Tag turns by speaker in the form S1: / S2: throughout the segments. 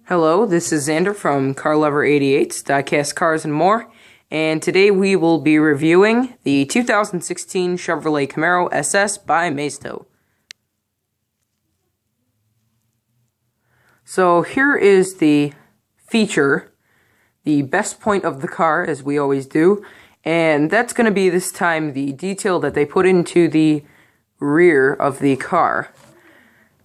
S1: Hello, this is Xander from CarLover88's Diecast Cars and More, and today we will be reviewing the 2016 Chevrolet Camaro SS by Maisto. So here is the feature, the best point of the car, as we always do, and that's going to be this time the detail that they put into the rear of the car.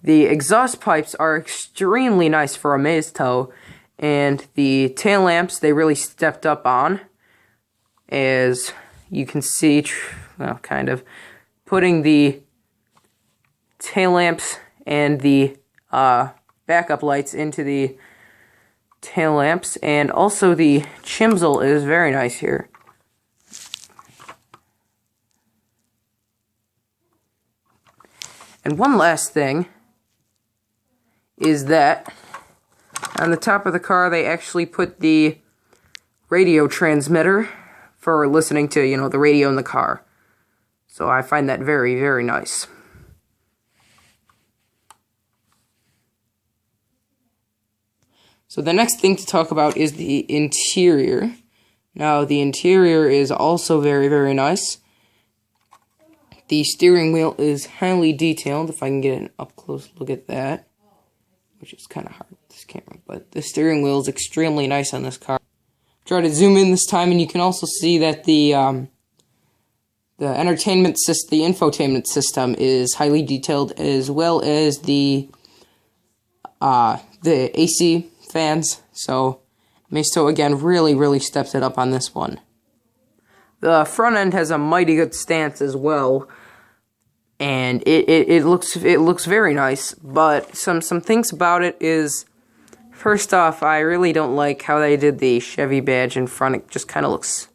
S1: The exhaust pipes are extremely nice for a Maisto, and the tail lamps they really stepped up on, as you can see, well, kind of, putting the tail lamps and the backup lights into the tail lamps, and also the chimsel is very nice here. And one last thing is that on the top of the car they actually put the radio transmitter for listening to, the radio in the car. So I find that very, very nice. So the next thing to talk about is the interior. Now the interior is also very, very nice. The steering wheel is highly detailed, if I can get an up-close look at that, which is kind of hard with this camera, but the steering wheel is extremely nice on this car. Try to zoom in this time, and you can also see that the infotainment system is highly detailed, as well as the AC fans. So Maisto again really steps it up on this one. The front end has a mighty good stance as well, and it looks very nice. But some things about it is, first off, I really don't like how they did the Chevy badge in front. It just kind of looks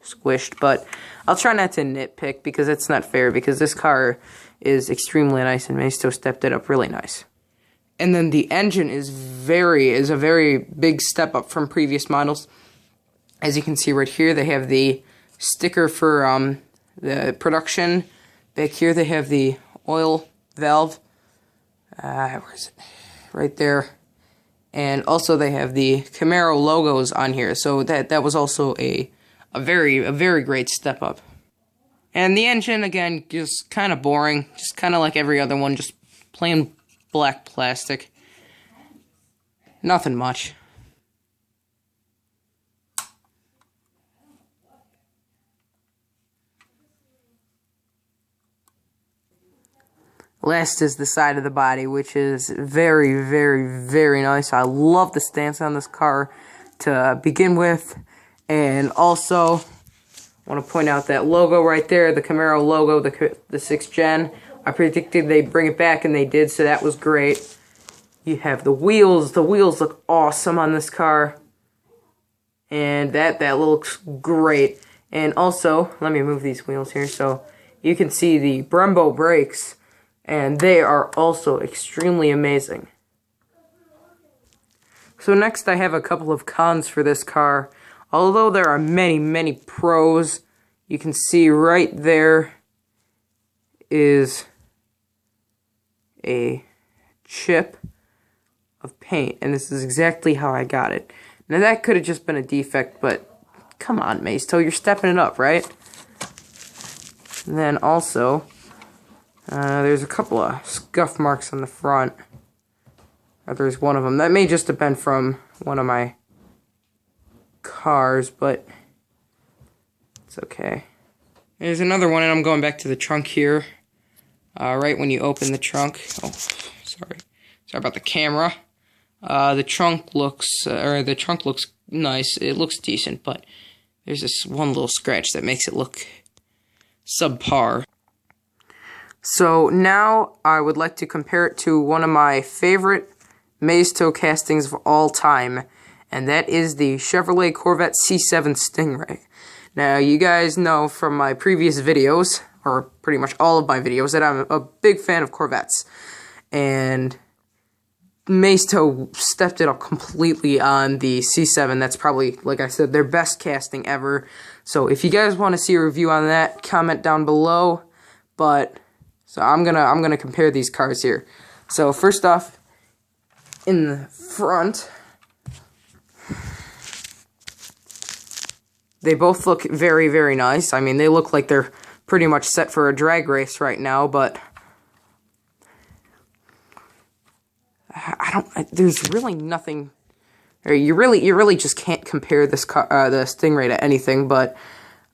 S1: squished, but I'll try not to nitpick because it's not fair, because this car is extremely nice and Maisto stepped it up really nice. And then the engine is a very big step up from previous models. As you can see right here, they have the sticker for the production. Back here they have the oil valve. Where is it? Right there. And also they have the Camaro logos on here. So that was also a very great step up. And the engine, again, just kind of boring. Just kind of like every other one. Just plain black plastic. Nothing much. Last is the side of the body, which is very nice. I love the stance on this car to begin with. And also, I want to point out that logo right there, the Camaro logo, the 6th Gen. I predicted they'd bring it back, and they did, so that was great. You have the wheels. The wheels look awesome on this car. And that looks great. And also, let me move these wheels here so you can see the Brembo brakes. And they are also extremely amazing. So next I have a couple of cons for this car. Although there are many pros, you can see right there is a chip of paint. And this is exactly how I got it. Now that could have just been a defect, but come on, Maisto, you're stepping it up, right? And then also, there's a couple of scuff marks on the front. Or there's one of them. That may just have been from one of my cars, but it's okay. There's another one, and I'm going back to the trunk here. Right when you open the trunk. Oh, sorry about the camera. The trunk looks nice. It looks decent, but there's this one little scratch that makes it look subpar. So now I would like to compare it to one of my favorite Maisto castings of all time, and that is the Chevrolet Corvette C7 Stingray. Now you guys know from my previous videos, or pretty much all of my videos, that I'm a big fan of Corvettes, and Maisto stepped it up completely on the C7. That's probably, like I said, their best casting ever. So if you guys want to see a review on that, comment down below. So I'm gonna compare these cars here. So first off, in the front, They both look very, very nice. I mean, they look like they're pretty much set for a drag race right now, but there's really nothing, or you really just can't compare this car, the Stingray, to anything, but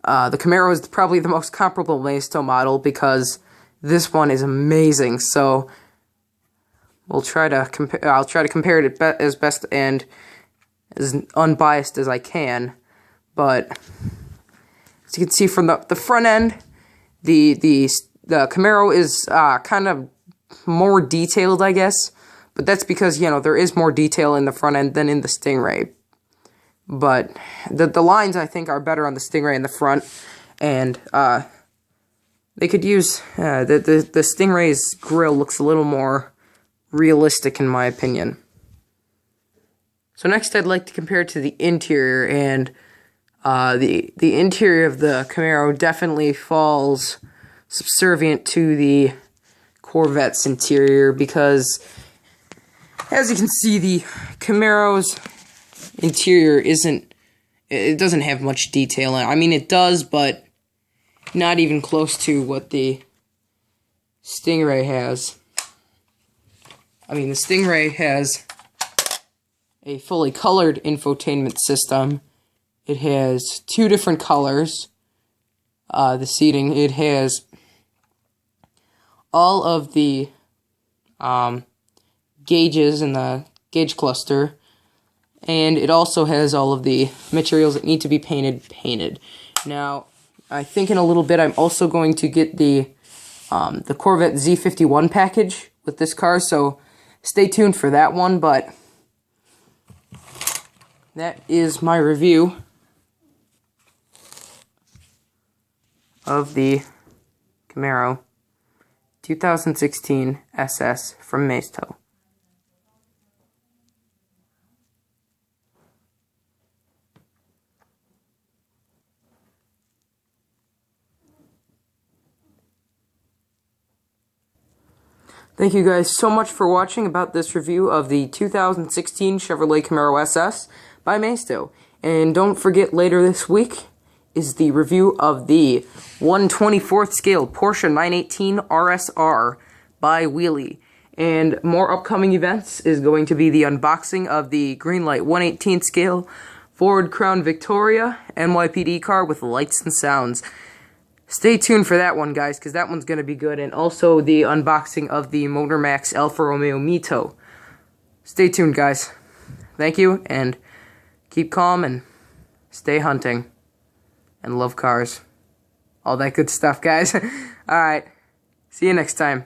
S1: the Camaro is probably the most comparable Maisto model because this one is amazing. So I'll try to compare it as best and as unbiased as I can. But as you can see from the front end, the Camaro is kind of more detailed, I guess. But that's because, you know, there is more detail in the front end than in the Stingray. But the lines, I think, are better on the Stingray in the front. And they could use the Stingray's grille looks a little more realistic, in my opinion. So next, I'd like to compare it to the interior, and the interior of the Camaro definitely falls subservient to the Corvette's interior because, as you can see, the Camaro's interior doesn't have much detail in it. I mean, it does, but not even close to what the Stingray has. I mean, the Stingray has a fully colored infotainment system. It has 2 different colors. The seating, it has all of the gauges in the gauge cluster, and it also has all of the materials that need to be painted. Now, I think in a little bit I'm also going to get the Corvette Z51 package with this car, so stay tuned for that one. But that is my review of the Camaro 2016 SS from Maisto. Thank you guys so much for watching about this review of the 2016 Chevrolet Camaro SS by Maisto. And don't forget, later this week is the review of the 1/24th scale Porsche 918 RSR by Wheelie. And more upcoming events is going to be the unboxing of the Greenlight 1/18th scale Ford Crown Victoria NYPD car with lights and sounds. Stay tuned for that one, guys, because that one's going to be good. And also the unboxing of the Motormax Alfa Romeo Mito. Stay tuned, guys. Thank you, and keep calm and stay hunting. And love cars. All that good stuff, guys. Alright. See you next time.